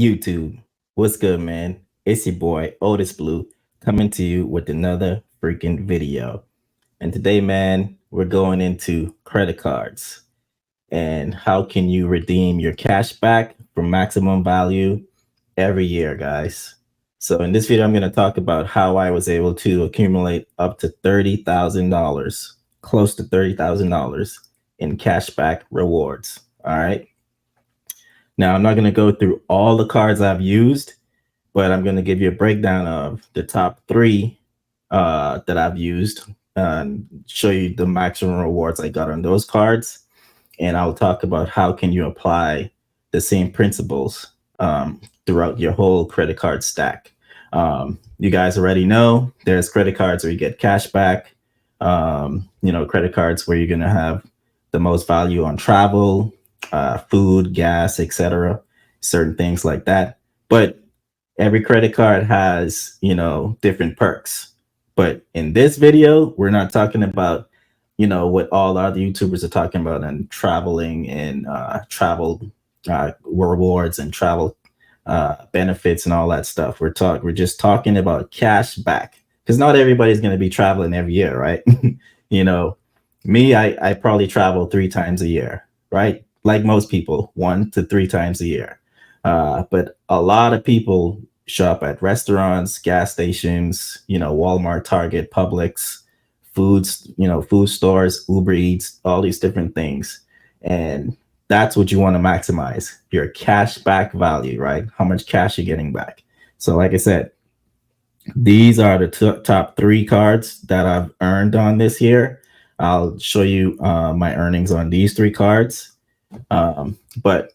YouTube, what's good, man? It's your boy Otis Blue coming to you with another freaking video. And today, man, we're going into credit cards and how can you redeem your cash back for maximum value every year, guys. So, in this video, I'm going to talk about how I was able to accumulate up to $30,000, close to $30,000 in cashback rewards. All right. Now, I'm not going to go through all the cards I've used, but I'm going to give you a breakdown of the top three that I've used and show you the maximum rewards I got on those cards. And I'll talk about how can you apply the same principles throughout your whole credit card stack. You guys already know there's credit cards where you get cash back. Credit cards where you're going to have the most value on travel, food, gas, etc., certain things like that. But every credit card has, different perks. But in this video, we're not talking about, what all the other YouTubers are talking about and traveling and travel rewards and travel benefits and all that stuff. We're just talking about cash back because not everybody's going to be traveling every year, right? you know, Me, I probably travel 3 times a year, right? Like most people, 1 to 3 times a year. But a lot of people shop at restaurants, gas stations, Walmart, Target, Publix, food stores, Uber Eats, all these different things. And that's what you want to maximize your cash back value, right? How much cash you're getting back. So, like I said, these are the top three cards that I've earned on this year. I'll show you my earnings on these three cards. But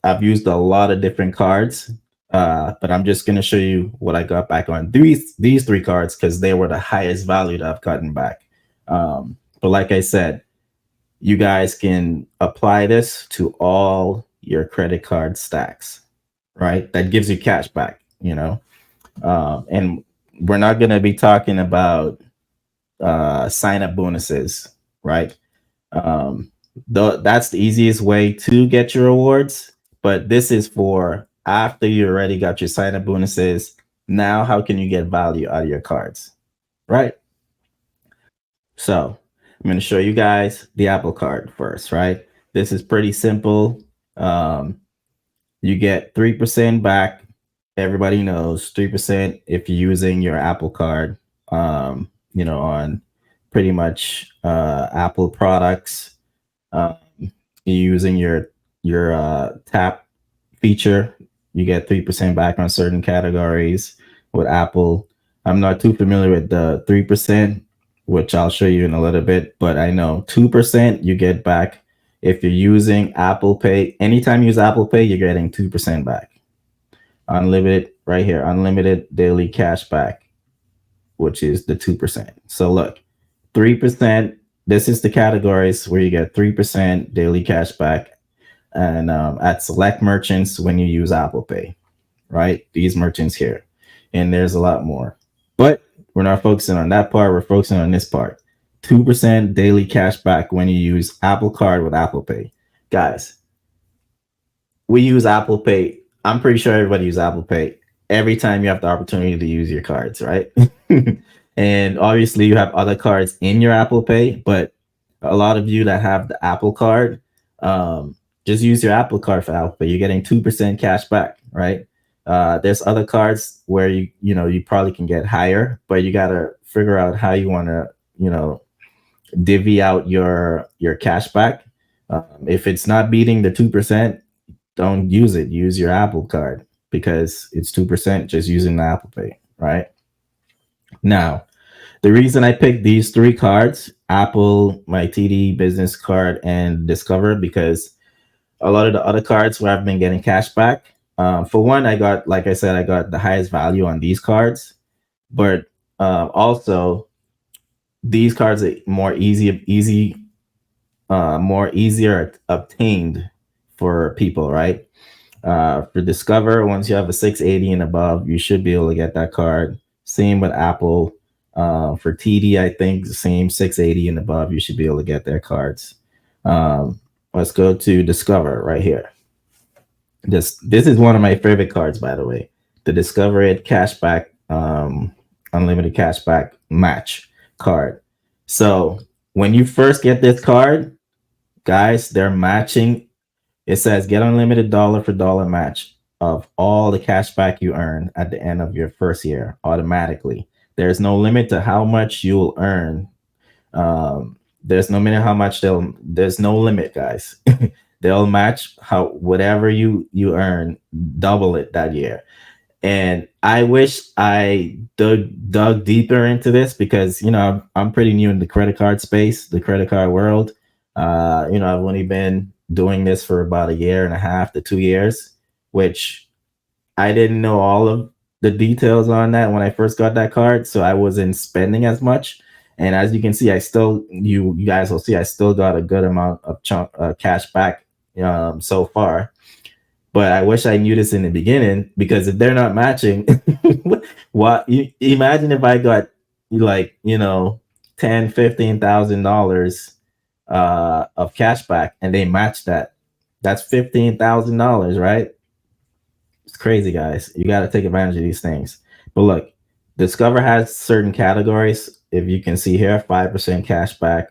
I've used a lot of different cards, but I'm just going to show you what I got back on these three cards because they were the highest value that I've gotten back. But like I said, you guys can apply this to all your credit card stacks, right? That gives you cash back. And we're not going to be talking about sign up bonuses, right? That's the easiest way to get your rewards, but this is for after you already got your sign up bonuses. Now, how can you get value out of your cards, right? So I'm going to show you guys the Apple Card first, right? This is pretty simple. You get 3% back. Everybody knows 3% if you're using your Apple Card, on pretty much Apple products. Using your tap feature, you get 3% back on certain categories with Apple. I'm not too familiar with the 3%, which I'll show you in a little bit, but I know 2% you get back if you're using Apple Pay. Anytime you use Apple Pay, you're getting 2% back. Unlimited, right here, unlimited daily cash back, which is the 2%. So look, 3%. This is the categories where you get 3% daily cash back, and at select merchants when you use Apple Pay, right? These merchants here, and there's a lot more, but we're not focusing on that part. We're focusing on this part: 2% daily cash back when you use Apple Card with Apple Pay, guys. We use Apple Pay. I'm pretty sure everybody uses Apple Pay every time you have the opportunity to use your cards, right? And obviously, you have other cards in your Apple Pay, but a lot of you that have the Apple Card, just use your Apple Card for Apple Pay. You're getting 2% cash back, right? There's other cards where you probably can get higher, but you gotta figure out how you want to divvy out your cash back. If it's not beating the 2%, don't use it. Use your Apple Card because it's 2% just using the Apple Pay, right? Now, the reason I picked these three cards, Apple, my TD business card, and Discover, because a lot of the other cards where I've been getting cash back. For one, like I said, I got the highest value on these cards, but also these cards are more easier obtained for people, right? For Discover, once you have a 680 and above, you should be able to get that card. Same with Apple. For TD, I think the same 680 and above, you should be able to get their cards. Let's go to Discover right here. This is one of my favorite cards, by the way. The Discover It Cashback, Unlimited Cashback Match card. So when you first get this card, guys, they're matching. It says get unlimited dollar for dollar match of all the cashback you earn at the end of your first year automatically. There's no limit to how much you'll earn. There's no limit how much they'll. There's no limit, guys. They'll match how whatever you earn, double it that year. And I wish I dug deeper into this because I'm pretty new in the credit card space, the credit card world. I've only been doing this for about a year and a half to 2 years, which I didn't know all of the details on that when I first got that card, so I wasn't spending as much. And as you can see, I still you guys will see I still got a good amount of chunk cash back so far. But I wish I knew this in the beginning because if they're not matching, what you imagine if I got like $10,000, $15,000 of cash back and they match that. That's $15,000, right? It's crazy, guys. You got to take advantage of these things. But look, Discover has certain categories. If you can see here, 5% cash back.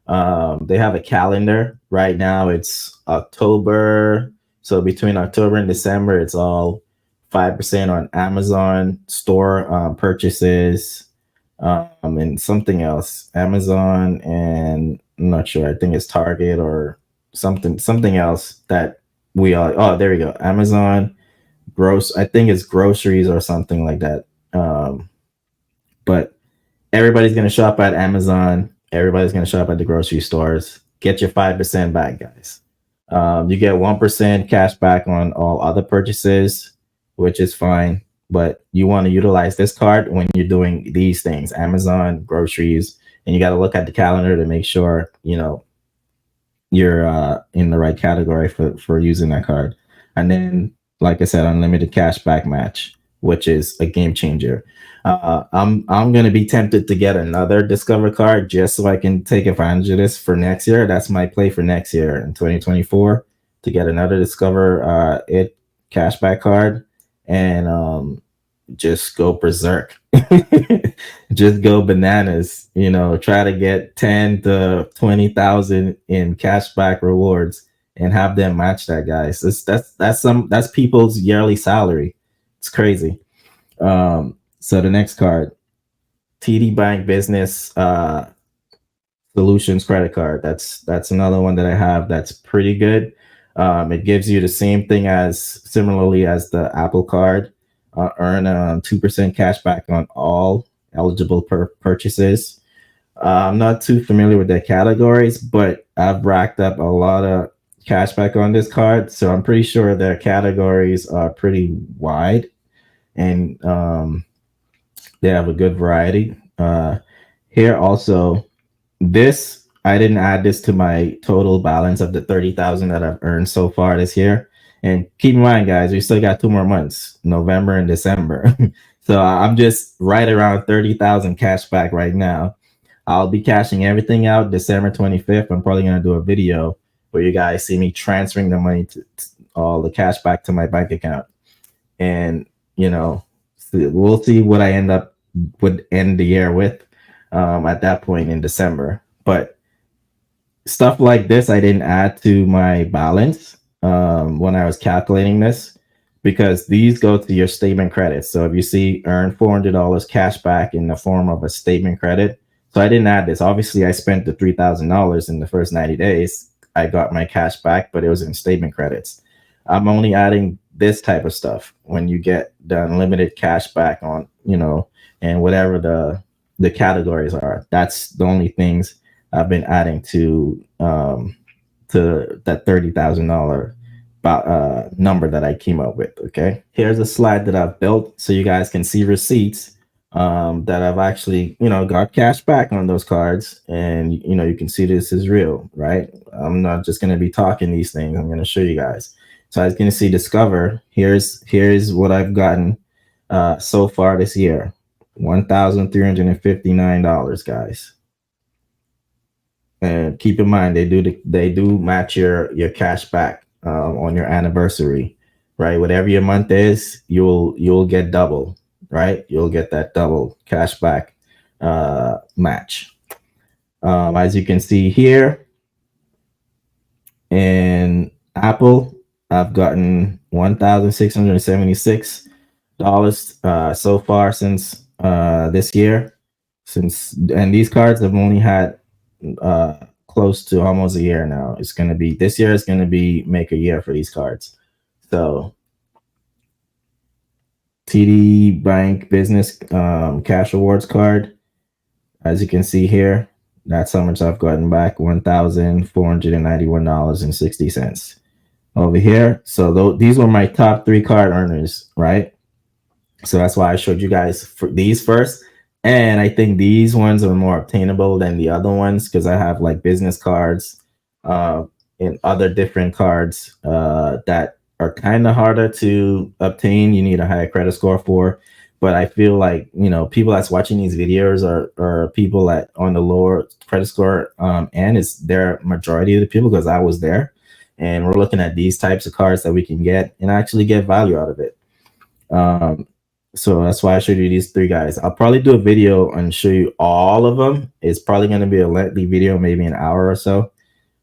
They have a calendar right now. It's October. So between October and December, it's all 5% on Amazon store purchases, and something else. Amazon and I'm not sure. I think it's Target or something else that we all. Oh, there we go. Amazon I think it's groceries or something like that. But everybody's gonna shop at Amazon. Everybody's gonna shop at the grocery stores. Get your 5% back, guys. You get 1% cash back on all other purchases, which is fine. But you want to utilize this card when you're doing these things: Amazon, groceries, and you got to look at the calendar to make sure you're in the right category for using that card. And then, like I said, unlimited cashback match, which is a game changer. I'm gonna be tempted to get another Discover card just so I can take advantage of this for next year. That's my play for next year in 2024 to get another Discover It cashback card and just go berserk. Just go bananas, try to get 10 to 20,000 in cashback rewards and have them match that, guys. That's people's yearly salary. It's crazy. So the next card, TD Bank Business Solutions credit card. That's another one that I have that's pretty good. It gives you the same thing similarly as the Apple card. Earn 2% cash back on all eligible purchases. I'm not too familiar with their categories, but I've racked up a lot of cash back on this card, so I'm pretty sure their categories are pretty wide, and they have a good variety. Here also, this I didn't add this to my total balance of the 30,000 that I've earned so far this year. And keep in mind, guys, we still got 2 more months, November and December. So I'm just right around 30,000 cash back right now. I'll be cashing everything out December 25th. I'm probably going to do a video where you guys see me transferring the money to all the cash back to my bank account. And, we'll see what I would end the year with at that point in December. But stuff like this, I didn't add to my balance when I was calculating this because these go to your statement credits. So if you see earn $400 cash back in the form of a statement credit, so I didn't add this. Obviously, I spent the $3,000 in the first 90 days. I got my cash back, but it was in statement credits. I'm only adding this type of stuff when you get the unlimited cash back on, and whatever the categories are. That's the only things I've been adding to that $30,000 number that I came up with. Okay, here's a slide that I've built so you guys can see receipts that I've actually got cash back on those cards, and you can see this is real, right? I'm not just going to be talking these things. I'm going to show you guys. So as you can see, Discover, here's what I've gotten so far this year. $1,359, guys. And keep in mind, they do match your cash back on your anniversary. right? Whatever your month is, you'll get double, right? You'll get that double cashback match. As you can see here in Apple, I've gotten $1,676 so far since this year. And these cards have only had uh, close to almost a year now. It's gonna be this year is gonna be make a year for these cards. So TD Bank Business Cash Awards card, as you can see here, that's how much I've gotten back: $1,491.60 over here. So these were my top 3 card earners, right? So that's why I showed you guys for these first. And I think these ones are more obtainable than the other ones because I have like business cards uh, and other different cards that are kind of harder to obtain. You need a higher credit score for. But I feel like, people that's watching these videos are people that on the lower credit score and it's their majority of the people because I was there. And we're looking at these types of cards that we can get and actually get value out of it. So that's why I showed you these 3 guys. I'll probably do a video and show you all of them. It's probably going to be a lengthy video, maybe an hour or so.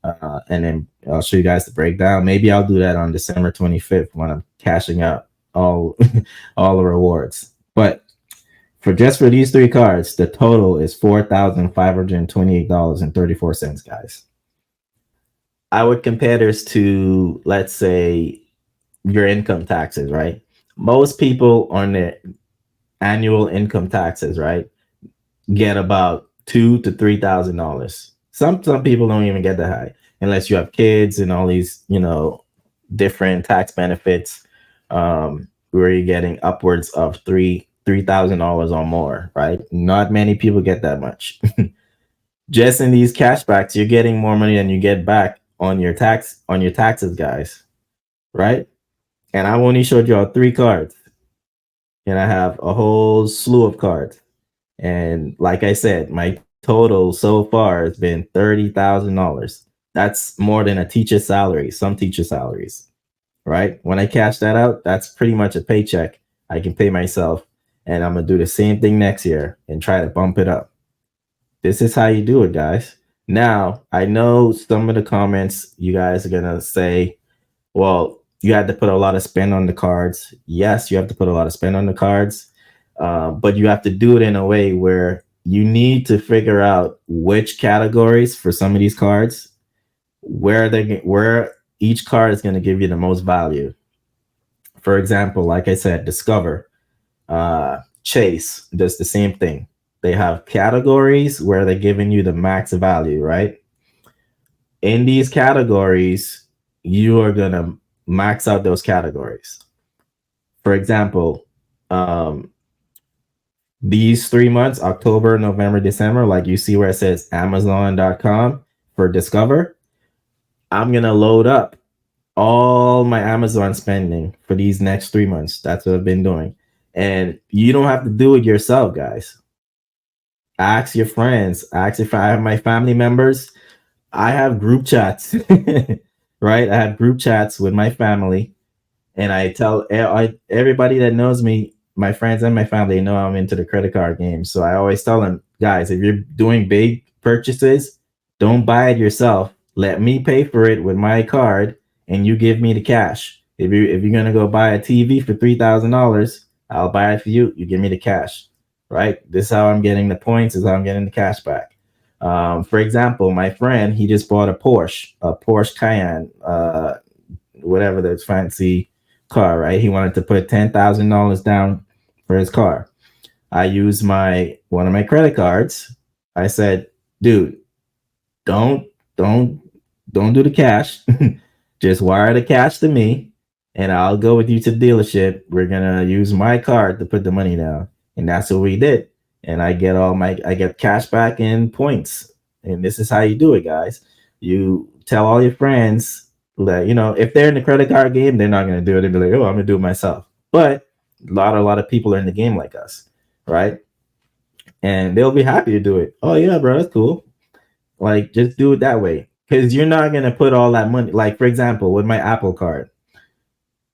And then I'll show you guys the breakdown. Maybe I'll do that on December 25th when I'm cashing out all all the rewards. But for these 3 cards, the total is $4,528.34, guys. I would compare this to, let's say, your income taxes, right? Most people on their annual income taxes, right, get about $2,000 to $3,000. Some people don't even get that high unless you have kids and all these, different tax benefits where you're getting upwards of $3,000 or more, right? Not many people get that much. Just in these cashbacks, you're getting more money than you get back on your taxes, guys, right? And I only showed y'all 3 cards, and I have a whole slew of cards. And like I said, my total so far has been $30,000. That's more than a teacher's salary, some teacher salaries, right? When I cash that out, that's pretty much a paycheck I can pay myself. And I'm going to do the same thing next year and try to bump it up. This is how you do it, guys. Now, I know some of the comments you guys are going to say, well, you had to put a lot of spend on the cards. Yes, you have to put a lot of spend on the cards, but you have to do it in a way where you need to figure out which categories for some of these cards, where each card is going to give you the most value. For example, like I said, Discover, Chase does the same thing. They have categories where they're giving you the max value, right? In these categories, you are going to max out those categories. For example, these 3 months, October, November, December, like you see where it says Amazon.com for Discover, I'm going to load up all my Amazon spending for these next 3 months. That's what I've been doing. And you don't have to do it yourself, guys. Ask your friends. Ask if I have my family members. I have group chats, right? I have group chats with my family, and I tell everybody that knows me, my friends and my family, know I'm into the credit card game. So I always tell them, guys, if you're doing big purchases, don't buy it yourself. Let me pay for it with my card, and you give me the cash. If you're gonna go buy a TV for $3,000, I'll buy it for you. You give me the cash, right? This is how I'm getting the points. This is how I'm getting the cash back. For example, my friend, he just bought a Porsche Cayenne, whatever the fancy car, right? He wanted to put $10,000 down for his car. I used one of my credit cards. I said, dude, don't do the cash. Just wire the cash to me, and I'll go with you to the dealership. We're gonna use my card to put the money down, and that's what we did. And I get cash back in points. And this is how you do it, guys. You tell all your friends that, if they're in the credit card game, they're not going to do it. They'll be like, oh, I'm going to do it myself. But a lot of people are in the game like us, right? And they'll be happy to do it. Oh, yeah, bro, that's cool. Like, just do it that way. Because you're not going to put all that money. Like, for example, with my Apple card,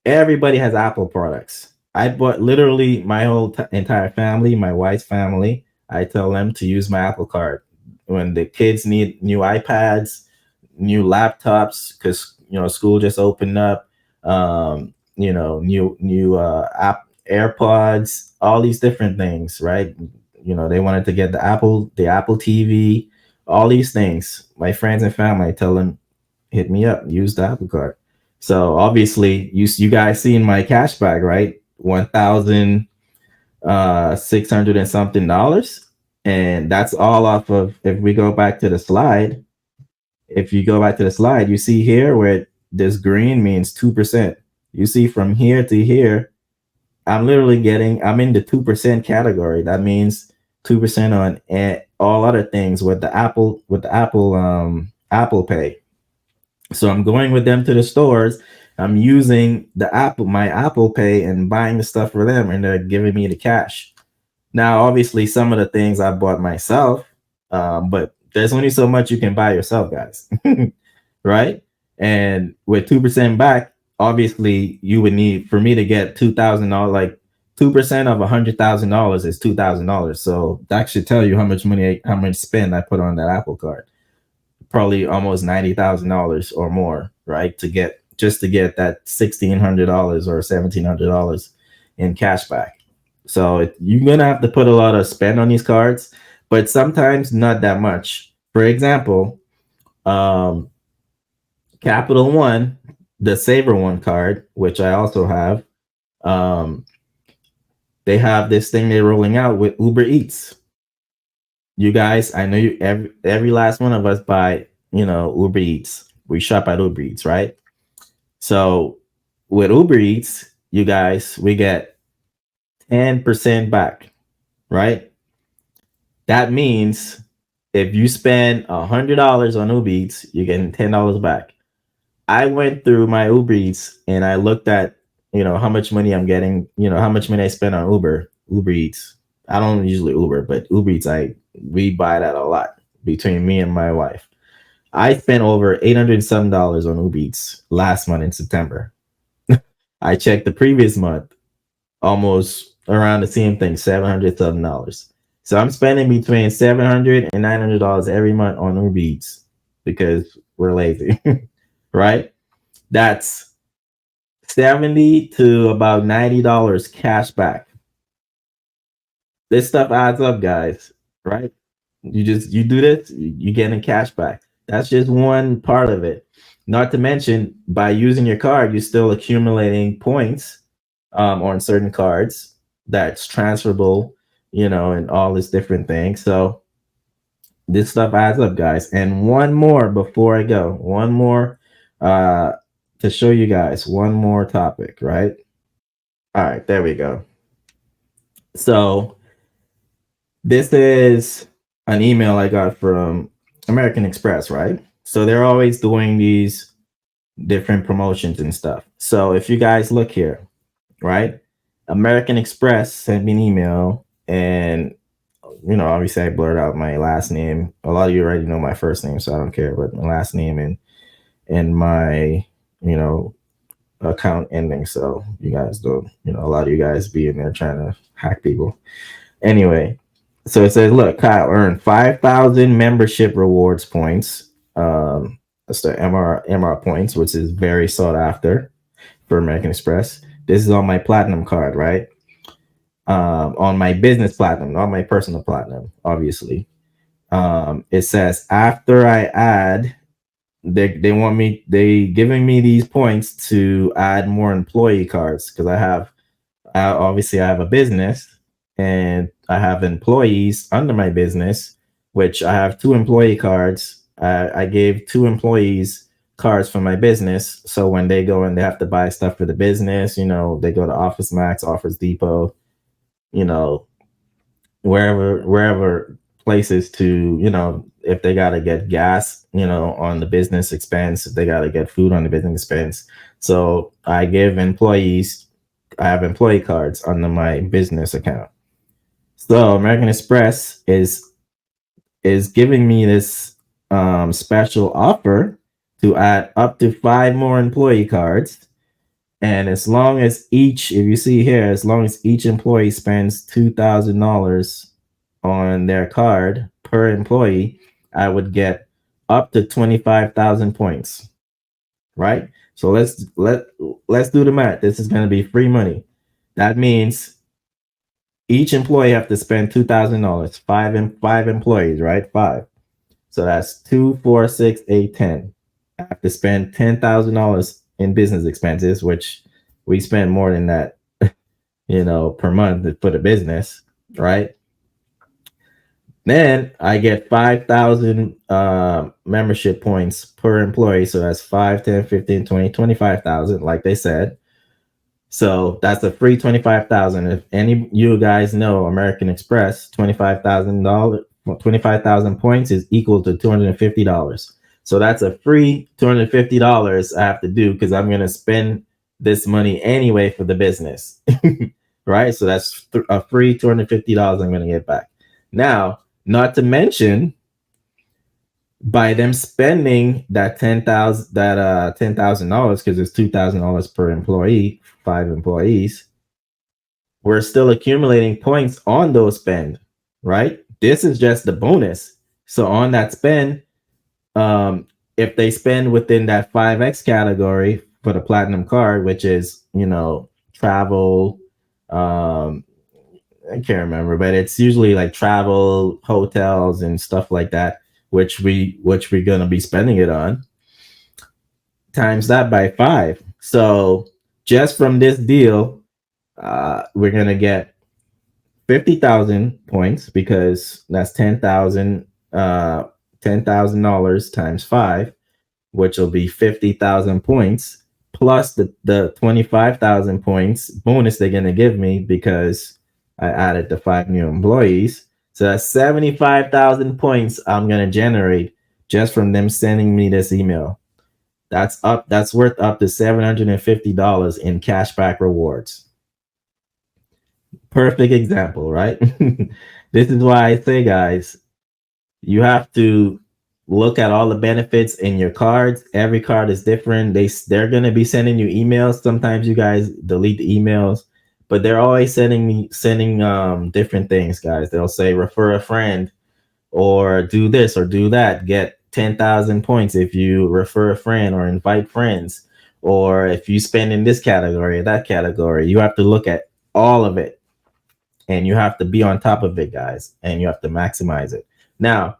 Everybody has Apple products. I bought literally my whole entire family, my wife's family. I tell them to use my Apple Card when the kids need new iPads, new laptops, because school just opened up. New app AirPods, all these different things, right? They wanted to get the Apple TV, all these things. My friends and family, I tell them, hit me up, use the Apple Card. So obviously, you guys seen my cashback, right? 1,600 and something dollars, and that's all off of. If we go back to the slide, if you go back to the slide, you see here where this green means 2%. You see from here to here, I'm in the 2% category. That means 2% on all other things with the Apple Pay. So I'm going with them to the stores. I'm using my Apple Pay and buying the stuff for them, and they're giving me the cash. Now, obviously, some of the things I bought myself, but there's only so much you can buy yourself, guys, right? And with 2% back, obviously, you would need for me to get $2,000. Like 2% of $100,000 is $2,000. So that should tell you how much spend I put on that Apple Card. Probably almost $90,000 or more, right? To get that $1,600 or $1,700 in cash back. So you're gonna have to put a lot of spend on these cards, but sometimes not that much. For example, Capital One, the Saver One card, which I also have, they have this thing they're rolling out with Uber Eats. You guys, I know every last one of us buy, Uber Eats. We shop at Uber Eats, right? So with Uber Eats, you guys, we get 10% back, right? That means if you spend $100 on Uber Eats, you're getting $10 back. I went through my Uber Eats and I looked at, how much money I'm getting, how much money I spend on Uber Eats. I don't usually Uber, but Uber Eats, we buy that a lot between me and my wife. I spent over $807 on Uber Eats last month in September. I checked the previous month, almost around the same thing, $707. So I'm spending between $700 and $900 every month on Uber Eats because we're lazy, right? That's $70 to about $90 cash back. This stuff adds up, guys, right? You do this, you getting cash back. That's just one part of it. Not to mention, by using your card, you're still accumulating points on certain cards that's transferable, and all this different things. So this stuff adds up, guys. And one more before I go, one more to show you guys one more topic, right? All right, there we go. So this is an email I got from American Express, right? So they're always doing these different promotions and stuff. So if you guys look here, right? American Express sent me an email, and obviously I blurred out my last name. A lot of you already know my first name, so I don't care, but my last name and my account ending. So you guys don't, a lot of you guys be in there trying to hack people. Anyway, so it says, look, Kyle earned 5,000 membership rewards points. That's the MR points, which is very sought after for American Express. This is on my platinum card, right? On my business platinum, not my personal platinum, obviously. It says after I add, they giving me these points to add more employee cards because obviously I have a business and I have employees under my business, which I have 2 employee cards. I gave 2 employees cards for my business. So when they go and they have to buy stuff for the business, they go to Office Max, Office Depot, wherever places to, if they got to get gas, on the business expense, if they got to get food on the business expense. So I have employee cards under my business account. So American Express is giving me this special offer to add up to 5 more employee cards. And as long as each, if you see here, as long as each employee spends $2,000 on their card per employee, I would get up to 25,000 points, right? So let's do the math. This is going to be free money. That means each employee have to spend $2,000. Five employees, right? Five. So that's 2, 4, 6, 8, 10. I have to spend $10,000 in business expenses, which we spend more than that, per month for the business, right? Then I get 5,000 membership points per employee. So that's 5, 10, 15, 20, 25,000, like they said. So that's a free 25,000. If any you guys know American Express, $25,000, 25,000 points is equal to $250. So that's a free $250 I have to do because I'm gonna spend this money anyway for the business, right? So that's a free $250 I'm gonna get back. Now, not to mention, by them spending that $10,000 because it's $2,000 per employee, 5 employees, we're still accumulating points on those spend, right? This is just the bonus. So on that spend, if they spend within that 5x category for the platinum card, which is travel, I can't remember, but it's usually like travel, hotels, and stuff like that, which we're gonna be spending it on. Times that by 5. So just from this deal, we're gonna get 50,000 points because that's 10,000, $10,000 times 5, which will be 50,000 points plus the 25,000 points bonus they're gonna give me because I added the 5 new employees. So that's 75,000 points I'm gonna generate just from them sending me this email. That's worth up to $750 in cashback rewards. Perfect example, right? This is why I say, guys, you have to look at all the benefits in your cards. Every card is different. They're gonna be sending you emails. Sometimes you guys delete the emails, but they're always sending different things, guys. They'll say refer a friend or do this or do that. Get 10,000 points if you refer a friend or invite friends, or if you spend in this category or that category. You have to look at all of it and you have to be on top of it, guys, and you have to maximize it. Now,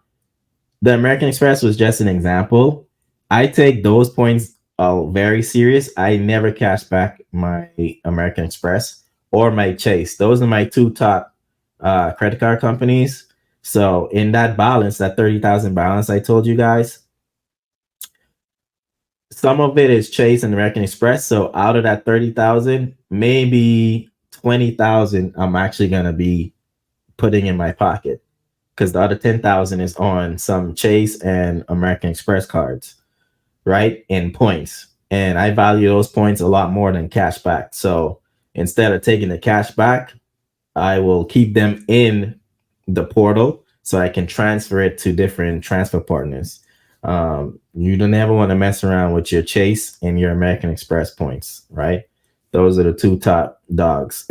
the American Express was just an example. I take those points very serious. I never cash back my American Express or my Chase. Those are my 2 top credit card companies. So in that balance, that 30,000 balance I told you guys, some of it is Chase and American Express. So out of that 30,000, maybe 20,000 I'm actually gonna be putting in my pocket because the other 10,000 is on some Chase and American Express cards, right? In points. And I value those points a lot more than cash back. So instead of taking the cash back, I will keep them in the portal so I can transfer it to different transfer partners. You don't ever want to mess around with your Chase and your American Express points, right? Those are the 2 top dogs.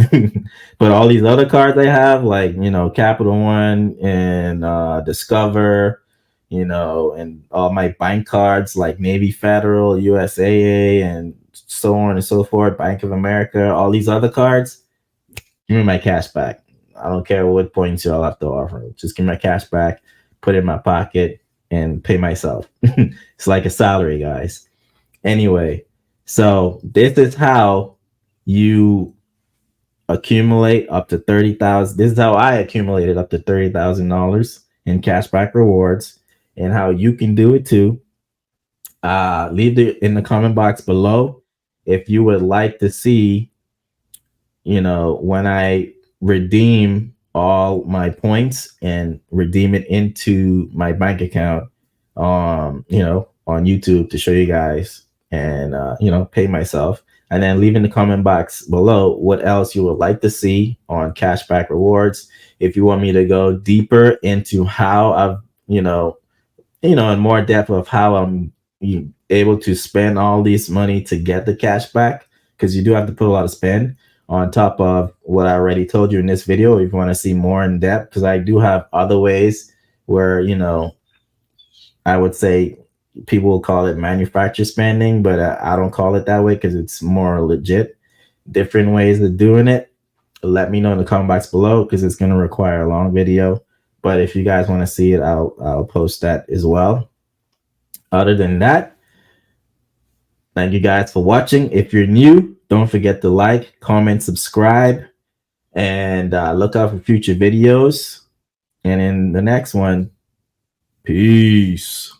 But all these other cards I have, like, Capital One and Discover, and all my bank cards like Navy Federal, USAA, and so on and so forth, Bank of America, all these other cards, give me my cash back. I don't care what points y'all have to offer. Just give me my cash back, put it in my pocket, and pay myself. It's like a salary, guys. Anyway, so this is how you accumulate up to 30,000. This is how I accumulated up to $30,000 in cashback rewards, and how you can do it too. Leave it in the comment box below if you would like to see, when I redeem all my points and redeem it into my bank account, on YouTube to show you guys and, pay myself. And then leave in the comment box below what else you would like to see on cashback rewards. If you want me to go deeper into how I've, in more depth of how I'm able to spend all this money to get the cash back, because you do have to put a lot of spend on top of what I already told you in this video. If you want to see more in depth, because I do have other ways where, you know, I would say people will call it manufacturer spending, but I don't call it that way because it's more legit. Different ways of doing it. Let me know in the comment box below because it's going to require a long video. But if you guys want to see it, I'll post that as well. Other than that, thank you guys for watching. If you're new, don't forget to like, comment, subscribe, and look out for future videos. And in the next one, peace.